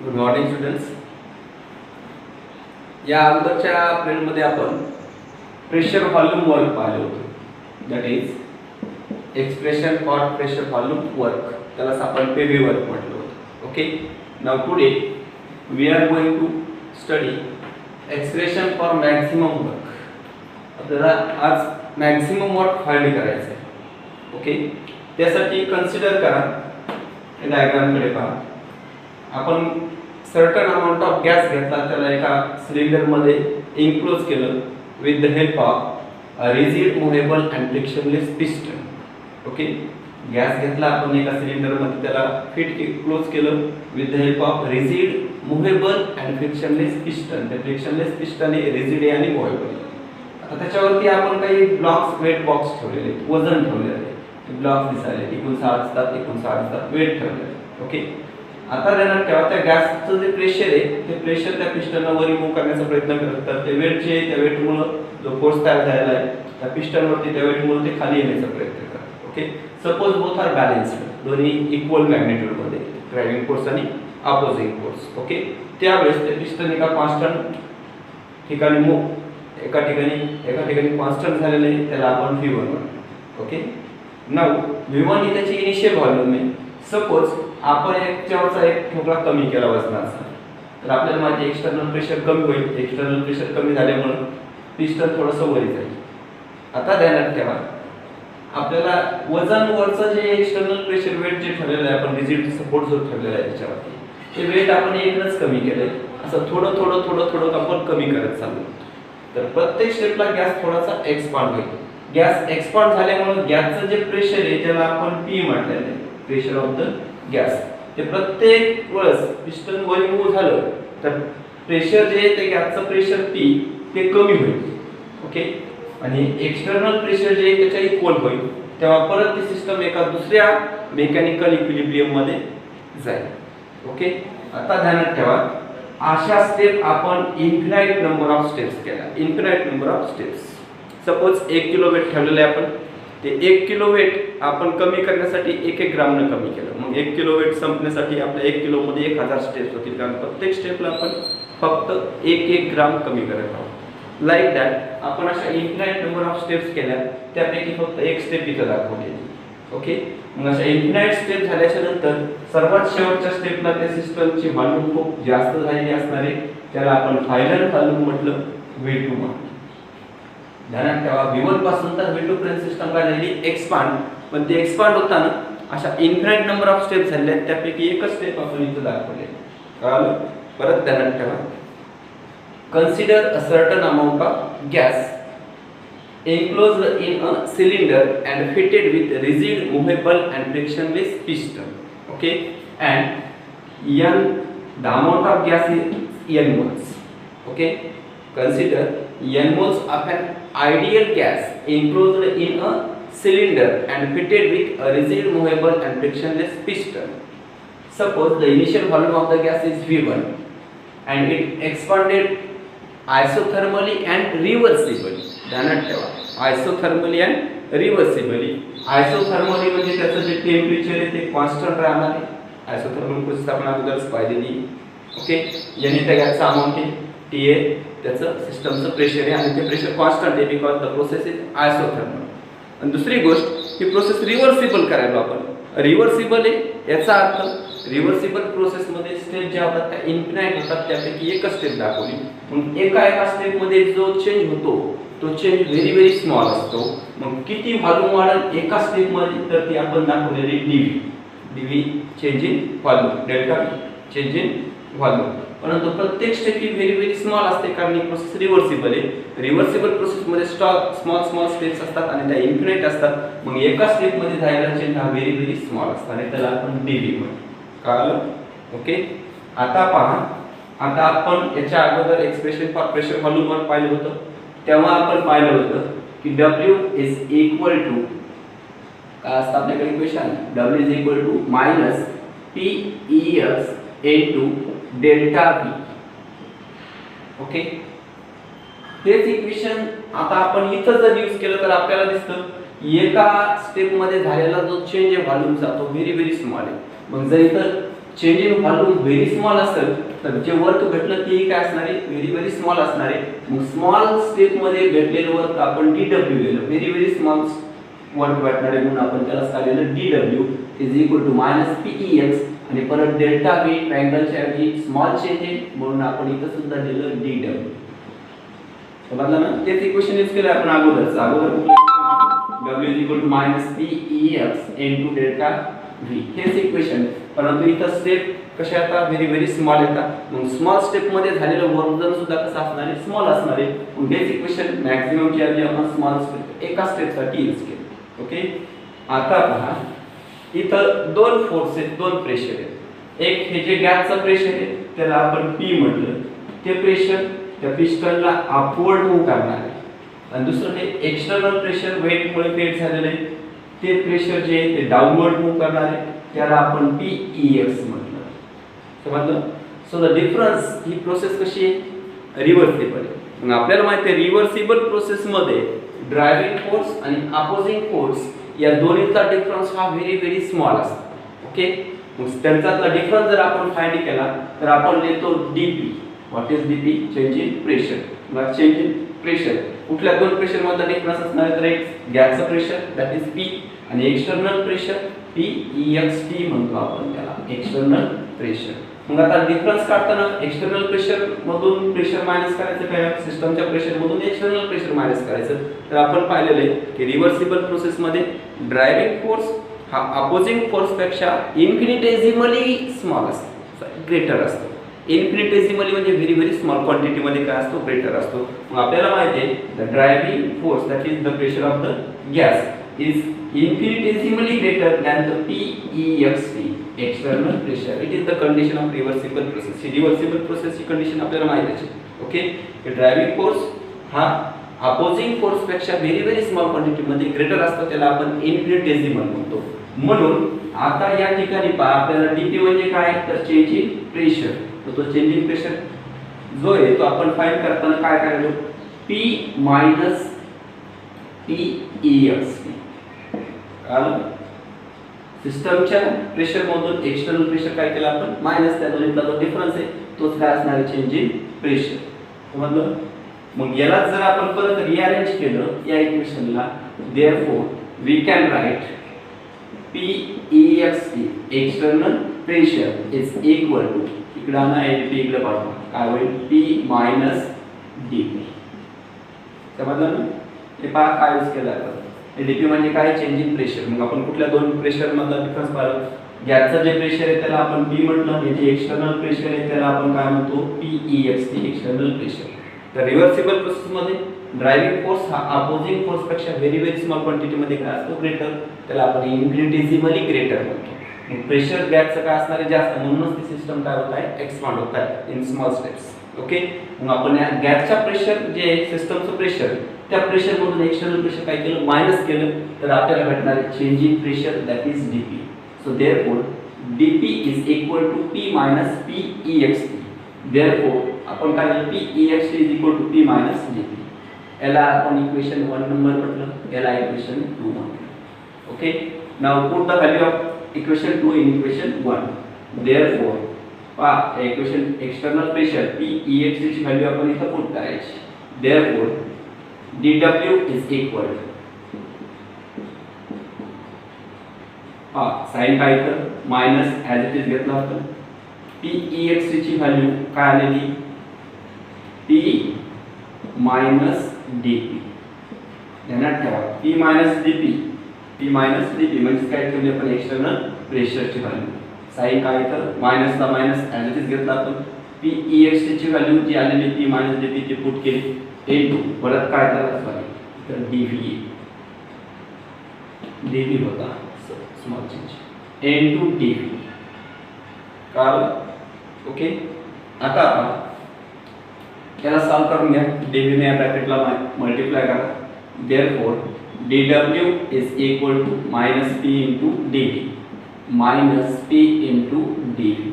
Good morning students. या अगोदरच्या पिरियडमध्ये आपण प्रेशर व्हॉल्यूम वर्क पाहिलं होतं. That is expression for pressure volume work, त्यालाच आपण पेव्ही वर्क म्हटलं होतं. Okay, now today we are going to study expression for maximum work. आपल्याला आज मॅक्सिमम वर्क फाइंड करायचं आहे. ओके, त्यासाठी कन्सिडर करा डायग्रामकडे पहा. आपण सर्टन अमाउंट ऑफ गॅस घेतला, त्याला एका सिलेंडरमध्ये इनक्लोज केलं with the help of a rigid movable and frictionless piston. Okay, gas घेतला आपण एका सिलेंडरमध्ये, त्याला फिट क्लोज केलं with the help of rigid movable and frictionless piston. ते फ्रिक्शनलेस पिस्टन हे रिजिड आहे आणि मूव्हेबल. आता त्याच्यावरती आपण काही ब्लॉक्स, वेट बॉक्स ठेवलेले, वजन ठेवलेले आहे. ब्लॉक्स दिसायले 59 असतात, 59 असतात, वेट ठेवलेले. ओके, आता ध्यानात ठेवा त्या गॅसचं जे प्रेशर आहे, ते प्रेशर त्या पिस्टनला वर रिमूव्ह करण्याचा प्रयत्न करत, तर ते वेट जे आहे त्या वेटमुळे जो फोर्स तयार झालेला आहे त्या पिस्टनवरती, त्या वेटमुळे ते खाली येण्याचा प्रयत्न करतात. Okay, suppose both are balanced, दोन्ही इक्वल मॅग्निट्यूड मध्ये, ड्रायव्हिंग फोर्स आणि अपोजिंग फोर्स. ओके, त्यावेळेस ते पिस्टन एका कॉन्स्टंट ठिकाणी एका ठिकाणी कॉन्स्टंट झालेले आहे, त्याला आपण V1 म्हणतो. ओके, नाउ V1 ही त्याची इनिशियल व्हॉल्यूम आहे. सपोज आपण याच्यावरचा एक ठोकळा कमी केला वजनाचा, तर आपल्याला माहिती एक्सटर्नल प्रेशर कमी होईल. एक्सटर्नल प्रेशर कमी झाल्यामुळे पिस्टन थोडंसं वर जाईल. आता ध्यानात ठेवा, आपल्याला वजनवरचं जे एक्सटर्नल प्रेशर वेट जे ठरलेलं आहे, आपण रिजिड सपोर्ट जो ठरलेला आहे त्याच्यावरती, ते वेट आपण एकच कमी केलंय. असं थोडं थोडं थोडं थोडं आपण कमी करत चाललो, तर प्रत्येक स्टेपला गॅस थोडासा एक्सपांड होईल. गॅस एक्सपांड झाल्यामुळे गॅसचं जे प्रेशर आहे त्याला आपण P म्हटलेलं आहे, प्रेशर ऑफ द गॅस. ते प्रत्येक वेळेस पिस्टन वर मूव्ह झालं तर प्रेशर जे आहे ते गॅसचं प्रेशर P ते कमी होईल. ओके, आणि एक्सटर्नल प्रेशर जे आहे त्याच्या इक्वल होईल, तेव्हा परत ती सिस्टम एका दुसऱ्या मेकॅनिकल इक्विलिब्रियम मध्ये जाईल. ओके, आता ध्यानात ठेवा, अशा स्टेप आपण इन्फिनाइट नंबर ऑफ स्टेप्स केल्या. Infinite number of steps. Suppose 1 kilo weight ठेवलेलं आहे आपण, ते 1 किलो वेट आपण कमी करण्यासाठी 1-1 ग्रामनं कमी केलं. मग 1 किलो वेट संपण्यासाठी आपल्या 1 किलो मध्ये 1000 स्टेप्स होतील, कारण प्रत्येक स्टेपला आपण फक्त 1-1 ग्राम कमी करत आहोत. लाईक दॅट आपण अशा इन्फिनाइट नंबर ऑफ स्टेप्स केल्या, त्यापैकी फक्त एक स्टेप इथं दाखवली. ओके, मग अशा इन्फिनाइट स्टेप झाल्याच्या नंतर सर्वात शेवटच्या स्टेपला त्या सिस्टमची व्हॉल्यूम खूप जास्त झालेली असणार आहे, त्याला आपण फायनल व्हॉल्यूम म्हटलं, V2 म्हटलं. ध्यानात ठेवा, V1 पासून तर V2 पर्यंत सिस्टम काय झाली, एक्सपांड. पण ते एक्सपांड होताना अशा इन्फिनाइट नंबर ऑफ स्टेप झाले, त्यापैकी एकच स्टेप आपण इथं दाखवले. कळालं? परत ध्यानात ठेवा, consider a certain amount of gas enclosed in a cylinder and fitted with rigid movable and frictionless piston. Okay, and the amount of gas is N moles. Okay, consider N moles of an ideal gas enclosed in a cylinder and fitted with a rigid movable and frictionless piston. Suppose the initial volume of the gas is V1 and it expanded isothermally and reversibly. ध्यानात ठेवा, आयसोथर्मली and रिव्हर्सिबली. आयसोथर्मली म्हणजे त्याचं जे temperature आहे ते constant राहणार आहे. Isothermal process आपण अगोदरच पाहिलेली. ओके, याने त्या गॅसचा अमाऊंट आहे, T आहे, त्याचं सिस्टमचं प्रेशर आहे, आणि ते प्रेशर कॉन्स्टंट आहे because the process is isothermal. आणि दुसरी गोष्ट, ही प्रोसेस रिव्हर्सिबल करायला आपण. रिव्हर्सिबल आहे याचा अर्थ रिव्हर्सिबल प्रोसेसमध्ये स्टेप ज्या होतात त्या इन्फिनाइट होतात, त्यापैकी एकच स्टेप दाखवली. मग एका स्टेपमध्ये जो चेंज होतो तो चेंज व्हेरी स्मॉल असतो. मग किती व्हॉल्यूम वाढेल एका स्टेपमध्ये, तर ती आपण दाखवलेली dV change in volume, delta V change in volume. परंतु प्रत्येक स्टेप ही व्हेरी स्मॉल असते, कारण ही प्रोसेस रिव्हर्सिबल आहे. रिव्हर्सिबल प्रोसेसमध्ये स्मॉल स्टेप्स असतात आणि त्या इन्फिनाइट असतात. मग एका स्टेपमध्ये जायला चेंज हा व्हेरी स्मॉल असतो आणि त्याला आपण dV म्हणतो. कळलं? ओके, आता पहा, आता आपण याच्या अगोदर एक्सप्रेशन फॉर प्रेशर व्हॉल्यूम वर पाहिलं होतं. तेव्हा आपण पाहिलं होतं की W इज इक्वल टू काय असतं आपल्याकडे equation, W is equal to minus PES into delta V. Okay, तेच इक्वेशन आता आपण इथं जर यूज केलं तर आपल्याला दिसतं एका स्टेप मध्ये झालेला जो चेंज आहे व्हॉल्यूमचा तो व्हेरी स्मॉल आहे. मग जर इथं change in volume very small असेल तर जे वर्क भेटलं ते काय असणार आहे, व्हेरी स्मॉल असणार आहे. मग स्मॉल स्टेप मध्ये भेटलेलं वर्क आपण डीडब्ल्यू लिहिलं, व्हेरी स्मॉल वर्क भेटणार आहे म्हणून आपण त्याला सांगितलं डीडब्ल्यू is equal to minus PEX. आणि परत डेल्टा व्ही ट्रायंगलच्या ऐवजी स्मॉल चेंज आहे म्हणून आपण इथं सुद्धा लिहिलं डीडब्ल्यू. समजलं ना? तेच इक्वेशन यूज केलं आपण अगोदर w is equal to minus PEX into delta V. हेच इक्वेशन, परंतु इथं स्टेप कशा येतात, व्हेरी स्मॉल येतात. मग स्मॉल स्टेप मध्ये झालेलं वर्क सुद्धा कसं असणार आहे, स्मॉल असणार आहे. मग हेच इक्वेशन मॅक्सिमम ची ऐवजी आपण स्मॉल स्टेप एका स्टेप साठी यूज केलं. ओके, आता पहा इथं दोन फोर्स आहेत, दोन प्रेशर आहेत. एक हे जे गॅसचं प्रेशर आहे त्याला आपण पी म्हटलं, ते प्रेशर त्या पिस्टनला अपवर्ड मूव्ह करणार आहे. आणि दुसरं हे एक्सटर्नल प्रेशर वेट मुळे क्रिएट झालेलं आहे, ते प्रेशर जे आहे ते डाऊनवर्ड मूव्ह करणार आहे, त्याला आपण पीईएक्स म्हटलं. समजलं? So the difference, he process कशी आहे, रिव्हर्सिबल आहे. मग आपल्याला माहिती आहे रिव्हर्सिबल प्रोसेस मध्ये ड्रायव्हिंग फोर्स आणि अपोजिंग फोर्स या दोन्हीचा डिफरन्स हा व्हेरी स्मॉल असतो. ओके, मग त्यांच्यातला डिफरन्स जर आपण फाइंड केला तर आपण लिहितो DP. What is DP? Change in pressure. मग चेंज इन प्रेशर कुठल्या दोन प्रेशर मधला डिफरन्स असणार आहे, तर एक गॅसचं प्रेशर दॅट इज पी आणि एक्सटर्नल प्रेशर पीईएक्सटी म्हणतो आपण त्याला, एक्सटर्नल प्रेशर. मग आता डिफरन्स काढताना एक्सटर्नल प्रेशर मधून प्रेशर मायनस करायचं, काय सिस्टमच्या प्रेशर मधून एक्सटर्नल प्रेशर मायनस करायचं. तर आपण पाहिलेलं आहे की रिव्हर्सिबल प्रोसेस मध्ये ड्रायव्हिंग फोर्स हा अपोजिंग फोर्स पेक्षा इन्फिनिटेसिमली स्मॉल असतो, ग्रेटर असतो. इन्फिनिटेसिमली म्हणजे व्हेरी स्मॉल क्वांटिटी मध्ये काय असतो, ग्रेटर असतो. मग आपल्याला माहिती आहे the driving force that is the pressure of the gas is infinitesimally greater than the PEXT external pressure. It is the condition of reversible process. He reversible process ची condition आपल्याला माहिती आहे. ओके, ड्रायव्हिंग फोर्स हा opposing force पेक्षा very small quantity मध्ये greater असतो, त्याला आपण इन्फिनिटेसिमल म्हणतो. म्हणून आता या ठिकाणी पहा आपल्याला डीपी म्हणजे काय, तर चेंज इन प्रेशर. तो चेंज इन प्रेशर जो आहे तो आपण फाइंड करताना काय करायचो, P मायनस PEXT. सिस्टमच्या प्रेशर मधून एक्सटर्नल प्रेशर काय केलं आपण मायनस, त्या दोन्हीतला जो डिफरन्स आहे तोच काय असणार आहे, चेंज इन प्रेशर. समजलं? मग याला जर आपण परत रिअरेंज केलं या इक्वेशनला, therefore we can write PEXT external pressure is equal to, इकडे आणा डीपी इकडे पाठवा, काय होईल P मायनस डीपी. समजलं ना? हे पहा काय यूज केला आपण, डीपी म्हणजे काय, चेंज इन प्रेशर. मग आपण कुठल्या दोन प्रेशर मधला डिफरन्स पाहिलं, गॅसचं जे प्रेशर आहे त्याला आपण पी म्हटलं, हे जे एक्सटर्नल प्रेशर आहे त्याला आपण काय म्हणतो, पीईएक्सटी एक्सटर्नल प्रेशर. तर रिव्हर्सिबल प्रोसेस मध्ये ड्रायव्हिंग फोर्स हा अपोजिंग फोर्स पेक्षा व्हेरी स्मॉल क्वांटिटी मध्ये काय असतो, ग्रेटर, त्याला आपण इन्फिनिटेसिमली ग्रेटर म्हणतो. मग प्रेशर गॅसचं काय असणार आहे, जास्त, म्हणूनच ती सिस्टम काय होत आहे, एक्सपांड होत आहे इन स्मॉल स्टेप्स. ओके, मग आपण या गॅसच्या प्रेशर जे सिस्टमचं प्रेशर त्या प्रेशर मधून एक्सटर्नल प्रेशर काय केलं, मायनस केलं, तर आपल्याला भेटणार आहे change in pressure that is DP. So therefore DP is equal to P minus PEXT. Therefore आपण काय केलं, PEXT is equal to P minus DP. याला आपण इक्वेशन 1 नंबर म्हटलं, याला इक्वेशन 2 म्हटलं. Okay, now put the value of equation 2 in equation 1. Therefore पहा equation external pressure PEXT ची व्हॅल्यू आपण इथे पुट करायची. Therefore dW is equal sign काय तर मायनस ॲज इट इज घेतला होता, PEXT ची व्हॅल्यू काय आलेली, P मायनस DP. ध्यानात ठेवा P मायनस DP म्हणजे काय ठेवली आपण, एक्सटर्नल प्रेशरची व्हॅल्यू. साइन काय तर मायनसला मायनस ॲज इट इज घेतला आपण, PEXT ची व्हॅल्यू जी आलेली P मायनस DP ती पुट केली, इनटू परत काय झालं, तर dV होता स्मॉल चेंज इनटू dV. कळलं? ओके, आता याला सॉल्व करून घ्या, dV ने या ब्रॅकेटला मल्टिप्लाय करा. Therefore dW is equal to minus P into dV, minus P into dV,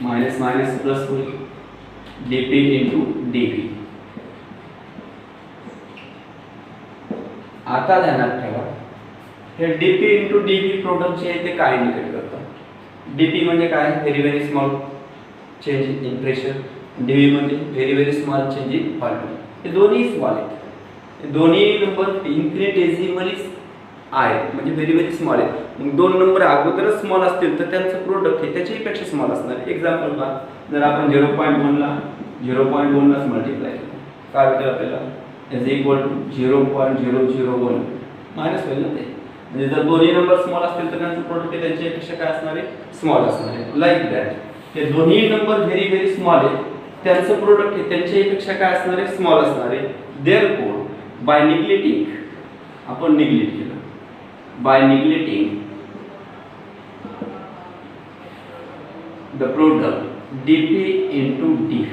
minus minus plus होईल, dP इनटू dV. आता ध्यानात ठेवा हे dP इंटू dV प्रोडक्ट जे आहे ते काय इंडिकेट करतं, डीपी म्हणजे काय, very very small change in pressure, DV म्हणजे very very small change in volume. हे दोन्ही स्मॉल आहेत, दोन्ही नंबर इन्फिनिटेसिमली आहेत म्हणजे व्हेरी व्हेरी स्मॉल आहे. मग दोन नंबर अगोदरच स्मॉल असतील तर त्यांचं प्रोडक्ट हे त्याच्याही पेक्षा स्मॉल असणार आहे. एक्झाम्पल पहा, जर आपण 0.1 ला 0.1 लाच मल्टिप्लाय केलं काय भेटेल आपल्याला, इज इक्वल टू 0.001 मायनस होईल ना ते. म्हणजे जर दोन्ही नंबर स्मॉल असतील तर त्यांचं प्रोडक्ट हे त्यांच्यापेक्षा काय असणार आहे, स्मॉल असणार आहे. लाईक दॅट हे दोन्ही नंबर व्हेरी व्हेरी स्मॉल आहेत, त्यांचं प्रोडक्ट हे त्यांच्यापेक्षा काय असणार आहे, स्मॉल असणार आहे. देअरफॉर बाय निग्लेक्टिंग, आपण निग्लेक्ट केलं, by neglecting the product dp into dv,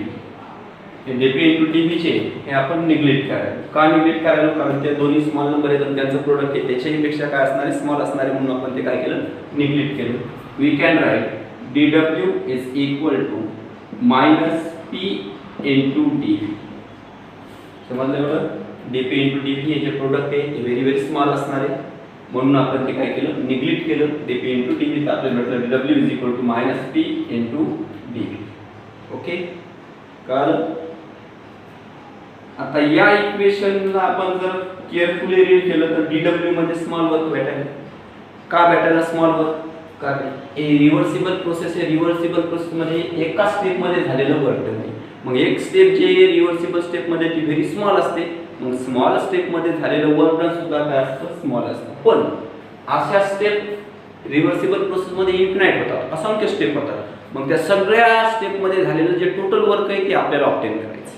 dp into dv चे हे आपण निग्लेक्ट करायला. का निग्लेक्ट करायला, कारण ते दोन्ही स्मॉल नंबर आहेत आणि त्यांचं प्रोडक्ट हे त्याच्याही पेक्षा काय असणार आहे, स्मॉल असणार आहे, म्हणून आपण ते काय केलं, निग्लेक्ट केलं. We can write dw is equal to minus p into dv. समजलं बरं, dp into dv हे जे प्रोडक्ट आहे हे व्हेरी व्हेरी स्मॉल असणार आहे, म्हणून आपण ते काय केलं, निग्लेक्ट केलं. dp into dv तर आपल्याला भेटलं w is equal to minus p into dv. Okay, कळलं. आता या इक्वेशनला आपण जर केअरफुली रीड केलं तर dw मध्ये स्मॉल वर्क भेटायला. का भेटायला स्मॉल वर्क, कारण हे रिव्हर्सिबल प्रोसेस आहे, रिव्हर्सिबल प्रोसेस मध्ये एका स्टेप मध्ये झालेलं वर्क नाही. मग एक स्टेप जे रिव्हर्सिबल स्टेप मध्ये ती व्हेरी स्मॉल असते, मग स्मॉल स्टेप मध्ये झालेलं वर्क डन सुद्धा काय असतं, स्मॉल असतं. पण अशा स्टेप रिव्हर्सिबल प्रोसेस मध्ये इन्फिनाइट होतात, असंख्य स्टेप होतात. मग त्या सगळ्या स्टेप मध्ये झालेलं जे टोटल वर्क आहे ते आपल्याला ऑब्टेन करायचं,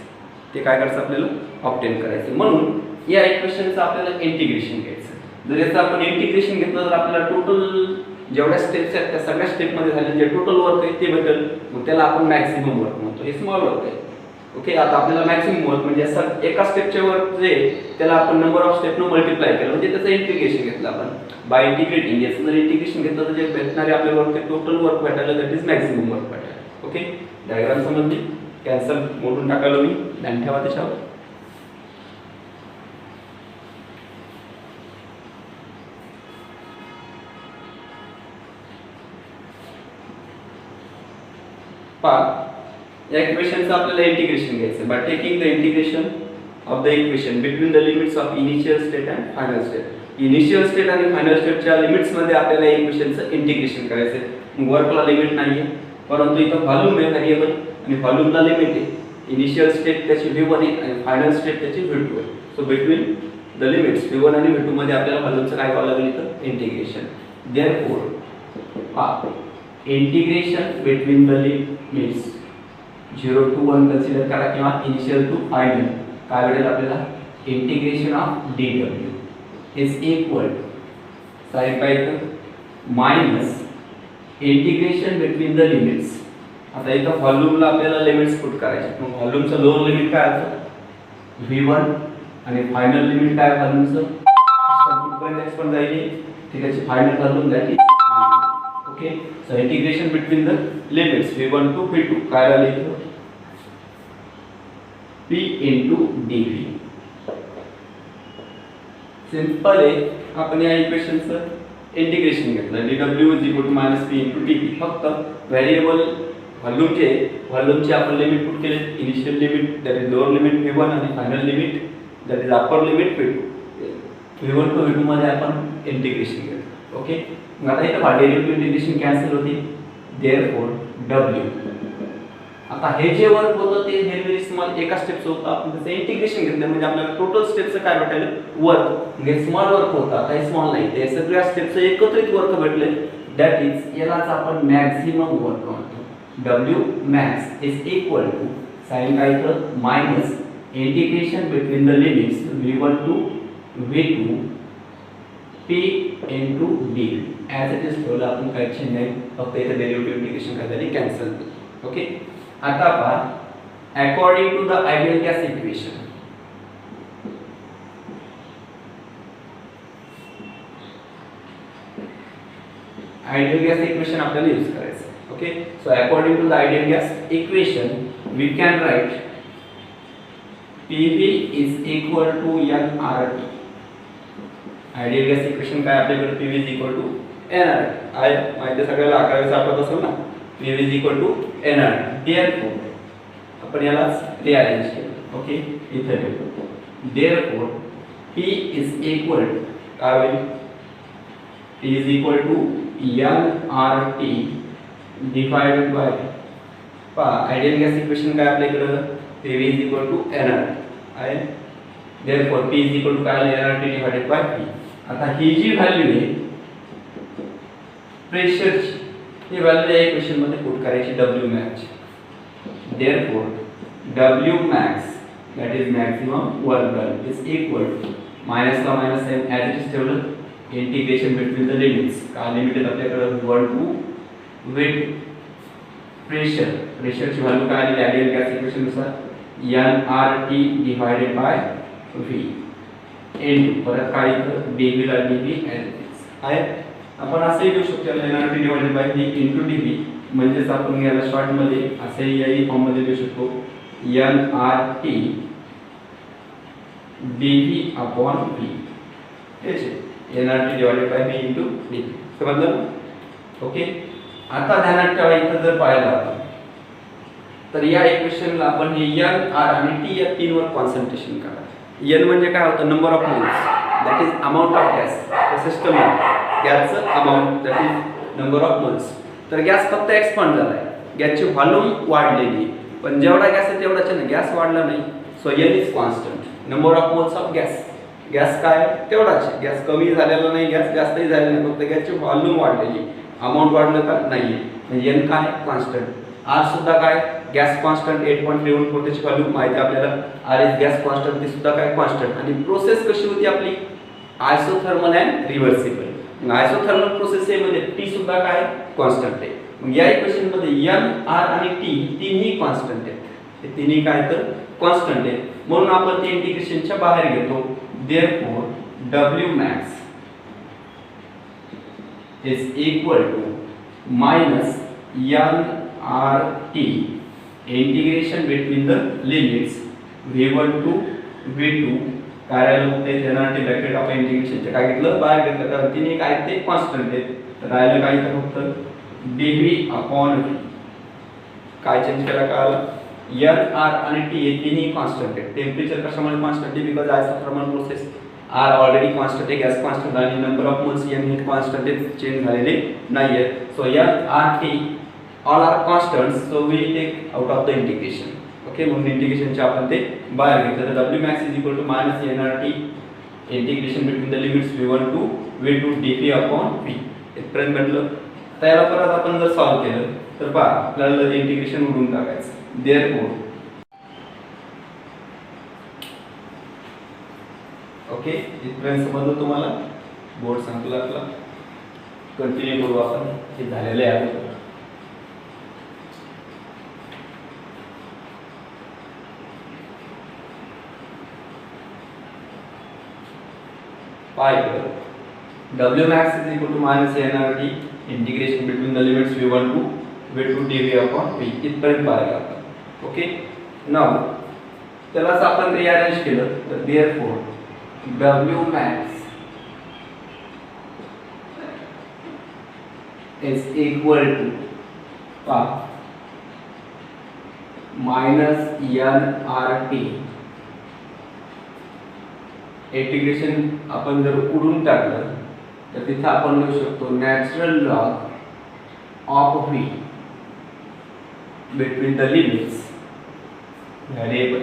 ते काय करायचं, आपल्याला ऑब्टेन करायचं. म्हणून या इक्वेशनचं आपल्याला इंटिग्रेशन घ्यायचं. जर याचं आपण इंटिग्रेशन घेतलं तर आपल्याला टोटल जेवढ्या स्टेप्स आहेत त्या सगळ्या स्टेप मध्ये झालेलं जे टोटल वर्क आहे ते भेटेल. मग त्याला आपण मॅक्सिमम वर्क म्हणतो, हे स्मॉल वर्क आहे. ओके, आता आपल्याला मॅक्सिमम वर्क म्हणजे असं एका स्टेपचे वर्क जे त्याला आपण नंबर ऑफ स्टेपनं मल्टिप्लाय केलं, म्हणजे त्याचं इंटिग्रेशन घेतलं आपण. बाय इंटिग्रेटिंग याचं जर इंटिग्रेशन घेतलं तर जे भेटणारे आपले वर्क ते टोटल वर्क भेटायला, दॅट इज मॅक्सिमम वर्क भेटायला. ओके, डायग्राम समजली, कॅन्सल मोडून टाकायला मी, ध्यान ठेवा त्याच्यावर. या इक्वेशनचं आपल्याला इंटिग्रेशन घ्यायचं by taking the integration of the equation between the limits of initial state and final state. Initial state आणि फायनल स्टेटच्या लिमिट्स मध्ये आपल्याला या इक्वेशनचं इंटिग्रेशन करायचं आहे. वर्कला लिमिट नाहीये, परंतु इथं व्हॉल्यूम आहे व्हेरिएबल आणि व्हॉल्यूमला लिमिट आहे. इनिशियल स्टेट त्याची v1 आहे आणि फायनल स्टेट त्याची v2 आहे. So between the limits v1 आणि v2 मध्ये आपल्याला व्हॉल्यूमचं काय करावं लागेल, इथं integration. Therefore integration between the limits 0 to 1 consider करा किंवा इनिशियल टू फायनल, काय भेटेल आपल्याला, integration of dw is equal sign काय तर minus integration between the limits. आता इथं व्हॉल्यूमला आपल्याला लिमिट्स पुट करायचे. मग व्हॉल्यूमचं लोअर लिमिट काय असतं, v1 आणि फायनल लिमिट काय व्हॉल्यूमचं, पर्यंत एक्सपांड जाईल ती त्याची final volume that is. Okay, so integration between the limits v1 to v2 काय राहिलं इथं, p into dv. सिंपल आहे. आपण या इक्वेशनचं इंटिग्रेशन घेतलं, dw is equal to minus p into dv. फक्त व्हेरिएबल व्हॉल्यूमचे आपण लिमिट पुट केले. Initial limit that is lower limit v1 आणि final limit that is upper limit v2. v1 to v2 मध्ये आपण इंटिग्रेशन घेतलं. ओके, मग आता इथं डेरिव्हेटिव्ह इंटिग्रेशन कॅन्सल होते. देअरफॉर w, आता हे जे वर्क होतं ते व्हेरी व्हेरी स्मॉल एका स्टेपचं होतं, आपण त्याचं इंटिग्रेशन घेतलं म्हणजे आपल्याला टोटल स्टेपचं काय भेटायला, वर्क. म्हणजे स्मॉल वर्क होतं, आता हे स्मॉल नाही, ते सगळ्या स्टेपचं एकत्रित वर्क भेटले, दॅट इज यालाच आपण मॅक्सिमम वर्क म्हणतो. w max is equal to sign काय तर minus integration between the limits v1 to v2 p into dv. As it is ठेवलं आपण, काही चेंज नाही, फक्त इथे डेरिव्हेटिव्ह इंटिग्रेशन काय कॅन्सल. ओके, आता पहा according to the ideal gas equation, ideal gas equation आपल्याला यूज करायचं. Okay, so according to the ideal gas equation we can write PV is equal to nRT. Ideal gas equation काय आपल्याकडे, PV is equal to nRT आहे माहिती सगळ्याला 11वीचं आठवत असेल ना V is equal to nRT therefore आपण याला रिअरेंज केलं ओके इथे लिहू therefore P is equal काय होईल P is equal to nRT divided by ideal gas equation काय आपल्याकडे PV is equal to nRT आहे therefore P is equal to काय nRT divided by P आता ही जी व्हॅल्यू आहे प्रेशरची ही व्हॅल्यू या इक्वेशन मध्ये पुट करायची W max therefore W max that is maximum work done is equal to minus का minus sign as it is ठेवलं integration between the limits का limit आहे आपल्याकडे 1 to with प्रेशरची व्हॅल्यू काय आली आयडियल गॅस इक्वेशन नुसार nRT divided by V into परत काय इथं dV ला dV आहे आपण असे लिहू शकतो nRT divided by V into dV म्हणजे आपण याला शॉर्ट मध्ये असे याही फॉर्म मध्ये लिहू शकतो nRT dV upon V हेच nRT divided by V into dV समजलं ओके आता ध्यानात ठेवा इथं जर पाहिलं आपण तर या इक्वेशनला आपण हे n r आणि t या तीनवर कॉन्सन्ट्रेशन करा n म्हणजे काय होतं number of moles that is amount of gas system गॅसचं amount that is number of moles तर गॅस फक्त एक्सपांड झालाय गॅसची व्हॉल्यूम वाढलेली पण जेवढा गॅस आहे तेवढाच आहे ना गॅस वाढला नाही so n is constant number of moles of gas काय तेवढाच आहे गॅस कमी झालेला नाही गॅस जास्तही झालेला नाही फक्त गॅसची व्हॉल्यूम वाढलेली अमाउंट वाढलं का नाहीये म्हणजे n काय कॉन्स्टंट r सुद्धा काय गॅस कॉन्स्टंट 8.11 त्याची व्हॅल्यू माहिती आपल्याला r इज गॅस कॉन्स्टंट ती सुद्धा काय कॉन्स्टंट आणि प्रोसेस कशी होती आपली आयसोथर्मल अँड रिव्हर्सिबल मग आयसोथर्मल प्रोसेस आहे म्हणजे टी सुद्धा काय कॉन्स्टंट आहे मग या इक्वेशन मध्ये n r आणि t तिन्ही कॉन्स्टंट आहेत हे तिन्ही काय तर कॉन्स्टंट आहेत म्हणून आपण ते इंटिग्रेशनच्या बाहेर घेतो therefore w max is equal to minus nRT integration between the limits v1 to v2 करायला होते nRT ब्रॅकेट आपण इंटिग्रेशनचे काय घेतलं बाहेर घेतलं कारण तिन्ही काय ते कॉन्स्टंट आहेत तर राहिलं काय तर फक्त dv upon v काय चेंज केला कळालं n r आणि t हे तिन्ही कॉन्स्टंट आहेत टेम्परेचर कशामुळे कॉन्स्टंट आहे because isothermal process r already constant आहे गॅस कॉन्स्टंट आणि नंबर ऑफ मोल्स n हे कॉन्स्टंट आहे चेंज झालेले नाहीये so n r t all are constants so we take out of the integration okay म्हणून इंटिग्रेशनचे आपण ते बाहेर घेतलं तर w max is equal to minus nRT integration between the limits v1 to v2 dv upon v इथपर्यंत म्हटलं त्याला परत आपण जर सॉल्व केलं तर पहा आपल्याला इंटिग्रेशन उडून टाकायचं therefore ओके इथपर्यंत समजलं तुम्हाला बोर्ड संपला आपला कंटिन्यू करू आपण हे झालेलं आहे W max is equal to minus nRT integration between the limits v1 to v2 dv upon v इथपर्यंत पाहिलं आपण ओके नाउ त्यालाच आपण रिअरेंज केलं तर therefore W max is equal to minus nRT integration आपण जर उडून टाकलं तर तिथे आपण लिहू शकतो natural log of v between the limits variable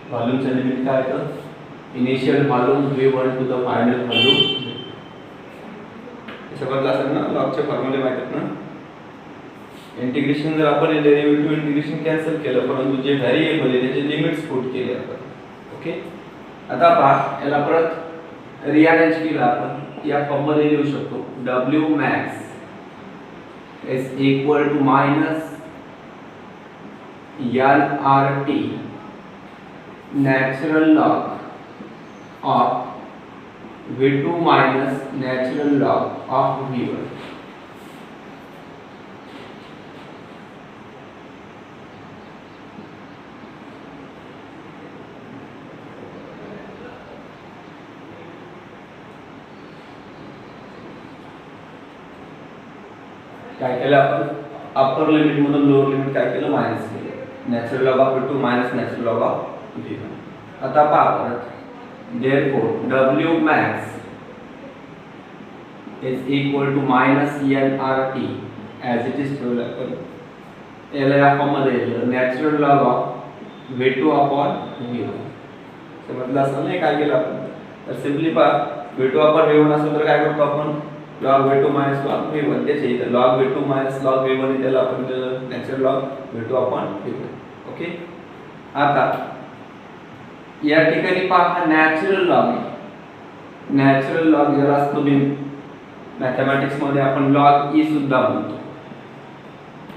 व्हॉल्यूमचं लिमिट काय होतं initial volume v1 to the final volume समजलं असेल ना लॉगचे फॉर्म्युले माहित आहेत ना इंटिग्रेशन जर आपण डेरिव्हेटिव्ह इंटिग्रेशन कॅन्सल केलं परंतु जे व्हेरिएबल आहे त्याचे लिमिट्स पुट केले आपण ओके आता पहा याला परत रिअरेंज केलं आपण या फॉर्म मध्ये लिहू शकतो W max is equal to minus nRT natural log of v2 minus natural log of v1 काय केलं आपण अप्पर लिमिट मधून लोअर लिमिट काय केलं मायनस केलं natural log of V2 minus natural log of V1 आता पहा परत therefore W max is equal to minus nRT as it is ठेवलं आपण याला या फॉर्म मध्ये natural log of V2 upon V1 समजलं असं नाही काय केलं आपण तर सिंपली पहा V2 upon V1 असेल तर काय करतो आपण log V2 minus log V1 त्याचे इथे log V2 minus log V1 त्याला आपण natural log V2 upon V1 okay आता या ठिकाणी पहा नॅचरल लॉग नॅचरल लॉग ज्याला असतो मॅथमॅटिक्स मध्ये आपण log e सुद्धा म्हणतो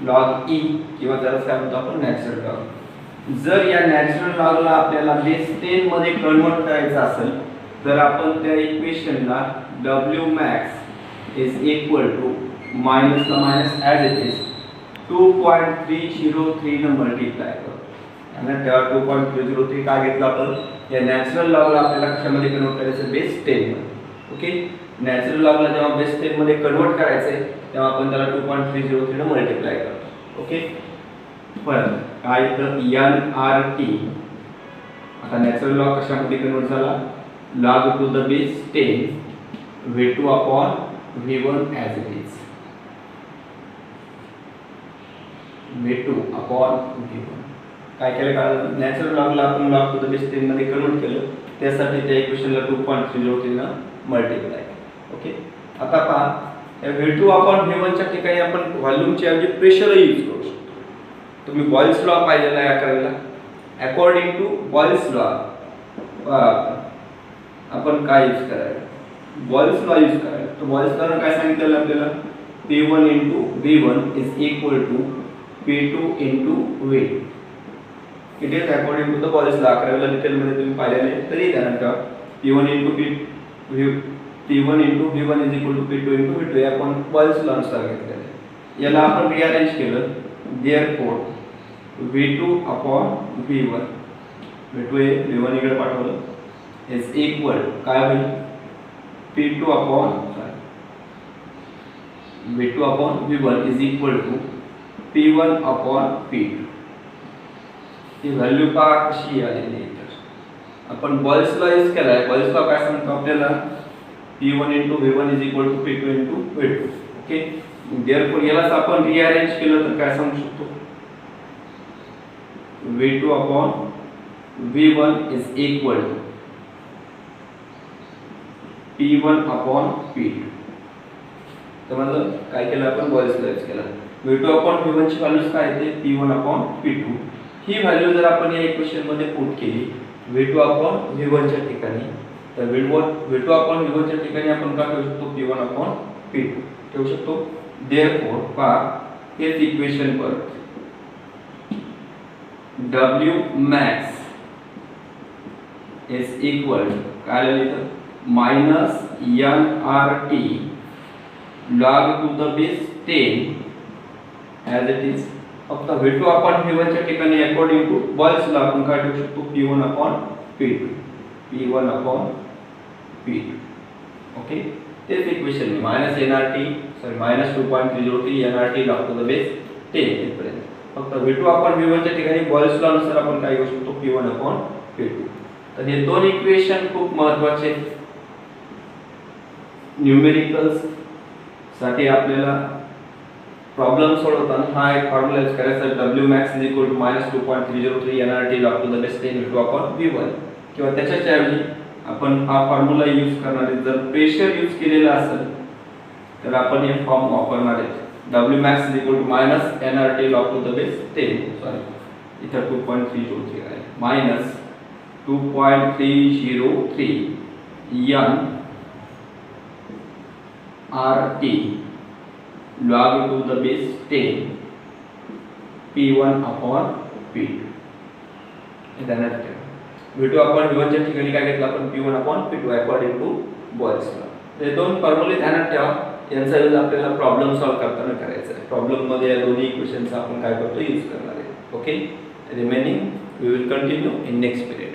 log e किंवा त्याला काय म्हणतो आपण नॅचरल लॉग जर या नॅचरल लॉगला आपल्याला बेस 10 मध्ये कन्वर्ट करायचं असेल तर आपण त्या इक्वेशनला W max is equal to minus the minus as it is 2.303 ने मल्टीप्लाय करू आणि तेव्हा 2.303 काय घेतलं आपण या नॅचरल लॉगला आपल्याला कशामध्ये कन्वर्ट करायचं बेस 10 मध्ये ओके नॅचरल लॉगला जेव्हा बेस 10 मध्ये कन्वर्ट करायचंय तेव्हा आपण त्याला 2.303 ने मल्टीप्लाय करतो ओके परत काय तर nRT आता नॅचरल लॉग कशामध्ये कन्वर्ट झाला log to the base 10 V2 upon V1 as it is V2 upon V1 काय केलं का नॅचरल लॉगला आपण log to the base 10 मध्ये कन्वर्ट केलं त्यासाठी त्या इक्वेशनला 2.303 ने मल्टीप्लाय ओके आता पहा या V2 upon V1 च्या ठिकाणी आपण व्हॉल्यूमची ऐवजी प्रेशर यूज करू शकतो तुम्ही बॉयल्स लॉ पाहिलेला आहे करायला अकॉर्डिंग टू बॉयल्स लॉ आपण काय यूज करायचं बॉयल्स लॉ यूज करायचं तो बॉयल्स लॉ काय सांगितलेलं आपल्याला P1 into V1 is equal to P2 into V2 it is according to the Boyle's law करायला डिटेल मध्ये तुम्ही पाहिलेले तरी ध्यानात ठेवा P1 into P1 into V1 is equal to P2 into V2 आपण बॉयल्स लॉ नुसार घेतलेले याला आपण रिअरेंज केलं therefore V2 upon V1 V2 हे V1 इकडे पाठवलं is equal काय होईल P2 upon V2 upon V1 is equal to P1 upon P2 he value पहा कशी आलेली आहे तर आपण बॉयल्स लॉ यूज केलाय बॉयल्स लॉ काय सांगतो आपल्याला P1 into V1 is equal to P2 into V2 okay therefore यालाच आपण रिअरेंज केलं तर काय सांगू शकतो V2 upon V1 is equal to P1 upon P2 तर मतलब काय केलं आपण बॉयल्स लॉ यूज केला V2 upon V1 ची व्हॅल्यूज काय येते P1 upon P2 ही व्हॅल्यू जर आपण या इक्वेशन मध्ये पुट केली V2 upon V1 च्या ठिकाणी तर V2 upon V1 च्या ठिकाणी आपण काय ठेवू शकतो P1 upon P2 ठेवू शकतो देअरफॉर पहा हेच इक्वेशन परत W max is equal काय लिहिलं minus nRT log to the base 10 as it is फक्त V2 upon V1 च्या ठिकाणी अकॉर्डिंग टू बॉयल्स लॉ आपण काय ठेवू शकतो P1 upon P2 P1 upon P2 okay तेच इक्वेशन में minus 2.303 nRT log to the base 10 इथपर्यंत फक्त V2 upon V1 च्या ठिकाणी बॉयल्स लॉ नुसार आपण काय घेऊ शकतो P1 upon P2 तर हे दोन इक्वेशन खूप महत्त्वाचे न्यूमेरिकल्स साठी आपल्याला प्रॉब्लेम सोडवताना हा एक फॉर्म्युला यूज करायचा W max is equal to minus 2.303 nRT log to the base 10 V2 upon V1 किंवा त्याच्या ऐवजी आपण हा फॉर्म्युला यूज करणार आहे जर प्रेशर यूज केलेला असेल तर आपण हे फॉर्म वापरणार आहे W max is equal to minus nRT log to the base 10 sorry इथं 2.303 आहे minus 2.303 n RT log to the base 10 P1 upon P2 ध्यानात ठेवा V2 upon V1 च्या ठिकाणी काय घेतलं आपण P1 upon P2 according to Boyle's law हे दोन फॉर्म्युले ध्यानात ठेवा यांचा यूज आपल्याला प्रॉब्लेम सॉल्व्ह करताना करायचा आहे प्रॉब्लेम मध्ये या दोन्ही इक्वेशनचा आपण काय करतो यूज करणार आहे okay remaining we will continue in next period